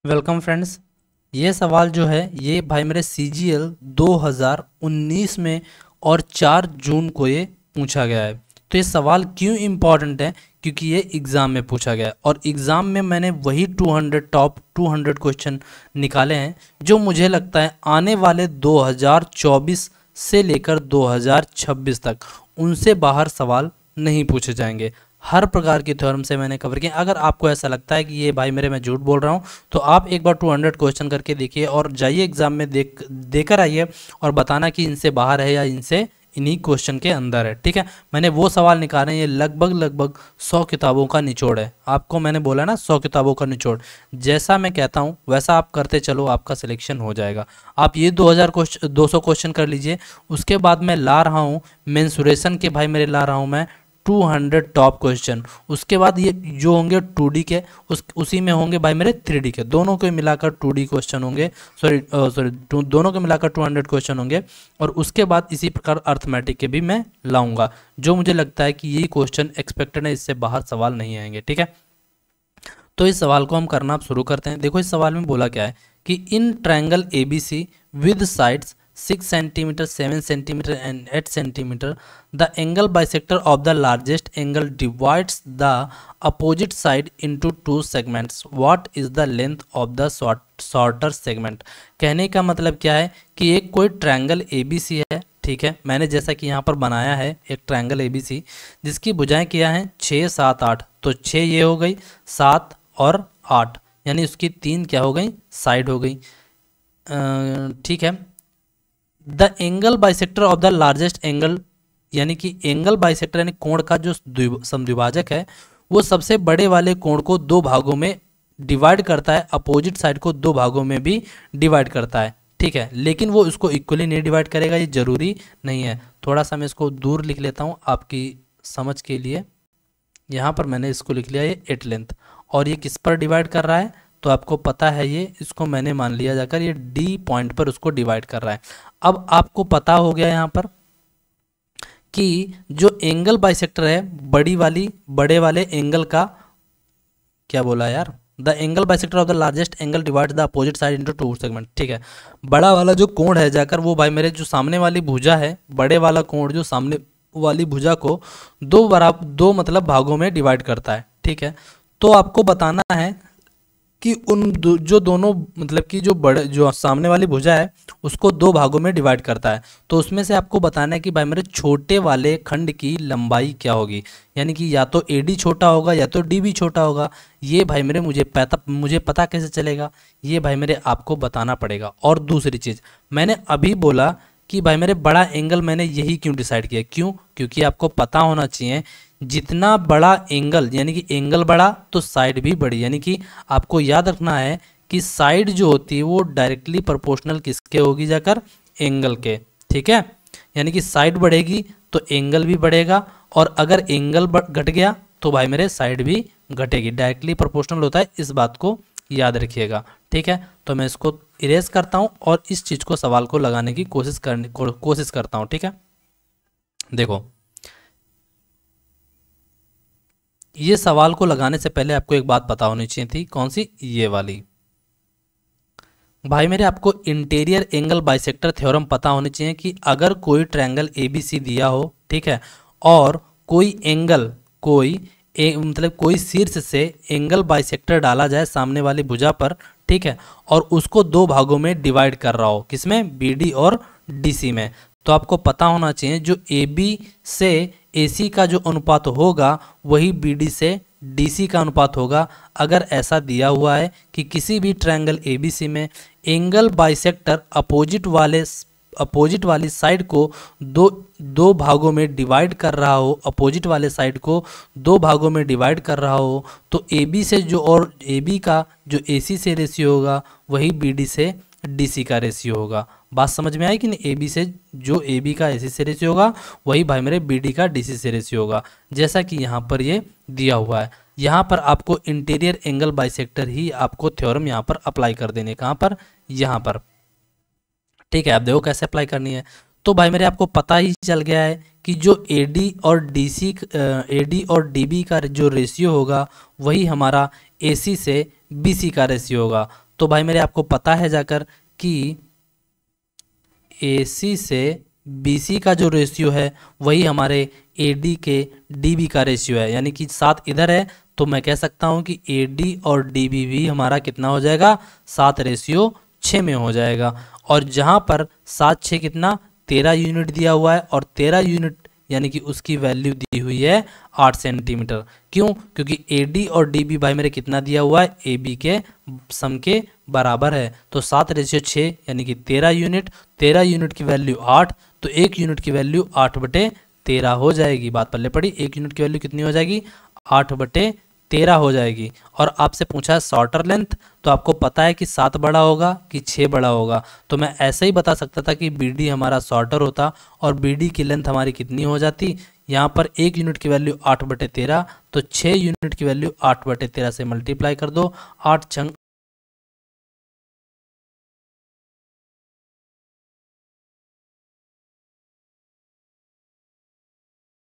Welcome friends. ये सवाल जो है ये भाई मेरे CGL 2019 में और 4 जून को ये पूछा गया है। तो ये सवाल क्यों इम्पॉर्टेंट है? क्योंकि ये एग्ज़ाम में पूछा गया है और एग्ज़ाम में मैंने वही 200 टॉप 200 क्वेश्चन निकाले हैं जो मुझे लगता है आने वाले 2024 से लेकर 2026 तक उनसे बाहर सवाल नहीं पूछे जाएंगे। हर प्रकार की थ्योरम से मैंने कवर किया। अगर आपको ऐसा लगता है कि ये भाई मेरे मैं झूठ बोल रहा हूँ तो आप एक बार 200 क्वेश्चन करके देखिए और जाइए एग्जाम में देकर आइए और बताना कि इनसे बाहर है या इनसे इन्हीं क्वेश्चन के अंदर है। ठीक है, मैंने वो सवाल निकाले हैं, ये लगभग 100 किताबों का निचोड़ है। आपको मैंने बोला ना 100 किताबों का निचोड़, जैसा मैं कहता हूँ वैसा आप करते चलो, आपका सिलेक्शन हो जाएगा। आप ये 200 क्वेश्चन कर लीजिए। उसके बाद मैं ला रहा हूँ मेंसुरेशन के, भाई मेरे ला रहा हूँ मैं 200 टॉप क्वेश्चन। उसके बाद ये जो होंगे 2D के, उसी में होंगे भाई मेरे 3D के, दोनों को मिलाकर 2D क्वेश्चन होंगे। सॉरी दोनों को मिलाकर 200 क्वेश्चन होंगे। और उसके बाद इसी प्रकार अर्थमेटिक के भी मैं लाऊंगा, जो मुझे लगता है कि यही क्वेश्चन एक्सपेक्टेड है, इससे बाहर सवाल नहीं आएंगे। ठीक है, तो इस सवाल को हम करना अब शुरू करते हैं। देखो इस सवाल में बोला क्या है कि in triangle ABC with sides 6 centimetre, 7 centimetre and 8 centimetre, the angle bisector of the largest angle divides the opposite side into 2 segments. What is the length of the shorter segment. कहने का मतलब क्या है कि एक कोई ट्रायंगल ABC है। ठीक है, मैंने जैसा कि यहाँ पर बनाया है एक ट्रायंगल ABC जिसकी भुजाएं क्या हैं 6, 7, 8। तो 6 ये हो गई, 7 और 8, यानी उसकी 3 क्या हो गई, साइड हो गई। ठीक है, the angle bisector of the largest angle, यानी कि एंगल बाइसेक्टर यानी कोण का जो समद्विभाजक है वो सबसे बड़े वाले कोण को 2 भागों में डिवाइड करता है, अपोजिट साइड को 2 भागों में भी डिवाइड करता है। ठीक है, लेकिन वो इसको इक्वली नहीं डिवाइड करेगा, ये जरूरी नहीं है। थोड़ा सा मैं इसको दूर लिख लेता हूँ आपकी समझ के लिए। यहाँ पर मैंने इसको लिख लिया ये 8 लेंथ, और ये किस पर डिवाइड कर रहा है तो आपको पता है, ये इसको मैंने मान लिया जाकर ये D पॉइंट पर उसको डिवाइड कर रहा है। अब आपको पता हो गया यहाँ पर कि जो एंगल बाइसेक्टर है बड़े वाले एंगल का, क्या बोला यार, the angle bisector of the largest angle divide the opposite side into 2 segment. ठीक है, बड़ा वाला जो कोण है जाकर वो भाई मेरे जो सामने वाली भुजा है, बड़े वाला कोण जो सामने वाली भुजा को 2 मतलब भागों में डिवाइड करता है। ठीक है, तो आपको बताना है कि जो दोनों मतलब कि जो बड़े जो सामने वाली भुजा है उसको 2 भागों में डिवाइड करता है। तो उसमें से आपको बताना है कि भाई मेरे छोटे वाले खंड की लंबाई क्या होगी, यानी कि या तो AD छोटा होगा या तो DB छोटा होगा। ये भाई मेरे मुझे पता कैसे चलेगा, ये भाई मेरे आपको बताना पड़ेगा। और दूसरी चीज़ मैंने अभी बोला कि भाई मेरे बड़ा एंगल मैंने यही क्यों डिसाइड किया, क्यों, क्योंकि आपको पता होना चाहिए जितना बड़ा एंगल, यानी कि एंगल बड़ा तो साइड भी बड़ी, यानी कि आपको याद रखना है कि साइड जो होती है वो डायरेक्टली प्रोपोर्शनल किसके होगी जाकर, एंगल के। ठीक है, यानी कि साइड बढ़ेगी तो एंगल भी बढ़ेगा, और अगर एंगल घट गया तो भाई मेरे साइड भी घटेगी, डायरेक्टली प्रोपोर्शनल होता है, इस बात को याद रखिएगा। ठीक है, तो मैं इसको इरेज करता हूँ और इस चीज़ को सवाल को लगाने की कोशिश करता हूँ। ठीक है, देखो ये सवाल को लगाने से पहले आपको एक बात पता होनी चाहिए थी, कौन सी, ये वाली। भाई मेरे आपको इंटीरियर एंगल बाइसेक्टर थ्योरम पता होनी चाहिए कि अगर कोई ट्रायंगल ABC दिया हो, ठीक है, और कोई एंगल मतलब कोई शीर्ष से एंगल बाइसेक्टर डाला जाए सामने वाली भुजा पर, ठीक है, और उसको 2 भागों में डिवाइड कर रहा हो, किसमें, BD और DC में, तो आपको पता होना चाहिए जो AB से AC का जो अनुपात होगा वही BD से DC का अनुपात होगा। अगर ऐसा दिया हुआ है कि किसी भी ट्रायंगल ABC में एंगल बाइसेक्टर अपोजिट वाली साइड को दो भागों में डिवाइड कर रहा हो, अपोजिट वाले साइड को 2 भागों में डिवाइड कर रहा हो, तो AB से जो, और AB का जो AC से रेशियो होगा वही BD से DC का रेशियो होगा। बात समझ में आई कि नहीं, AB से जो AB का AC से रेशियो होगा वही भाई मेरे BD का DC से रेशियो होगा, जैसा कि यहाँ पर ये दिया हुआ है। यहाँ पर आपको इंटीरियर एंगल बाइसेक्टर ही आपको थ्योरम यहाँ पर अप्लाई कर देने, कहाँ पर, यहाँ पर। ठीक है, आप देखो कैसे अप्लाई करनी है। तो भाई मेरे आपको पता ही चल गया है कि जो AD और DB का जो रेशियो होगा वही हमारा AC से BC का रेशियो होगा। तो भाई मेरे आपको पता है जाकर कि AC से BC का जो रेशियो है वही हमारे AD के DB का रेशियो है, यानी कि 7 इधर है तो मैं कह सकता हूँ कि AD और DB भी हमारा कितना हो जाएगा, 7:6 में हो जाएगा। और जहाँ पर 7/6 कितना 13 यूनिट दिया हुआ है, और 13 यूनिट यानी कि उसकी वैल्यू दी हुई है 8 सेंटीमीटर। क्यों? क्योंकि AD और DB भाई मेरे कितना दिया हुआ है, AB के सम के बराबर है। तो 7:6 यानी कि 13 यूनिट, 13 यूनिट की वैल्यू 8, तो 1 यूनिट की वैल्यू 8/13 हो जाएगी। बात पल्ले पड़ी, 1 यूनिट की वैल्यू कितनी हो जाएगी, 8/13 हो जाएगी। और आपसे पूछा है शॉर्टर लेंथ, तो आपको पता है कि 7 बड़ा होगा कि 6 बड़ा होगा, तो मैं ऐसे ही बता सकता था कि BD हमारा शॉर्टर होता और BD की लेंथ हमारी कितनी हो जाती, यहाँ पर 1 यूनिट की वैल्यू 8/13, तो 6 यूनिट की वैल्यू 8/13 से मल्टीप्लाई कर दो, 8 छंग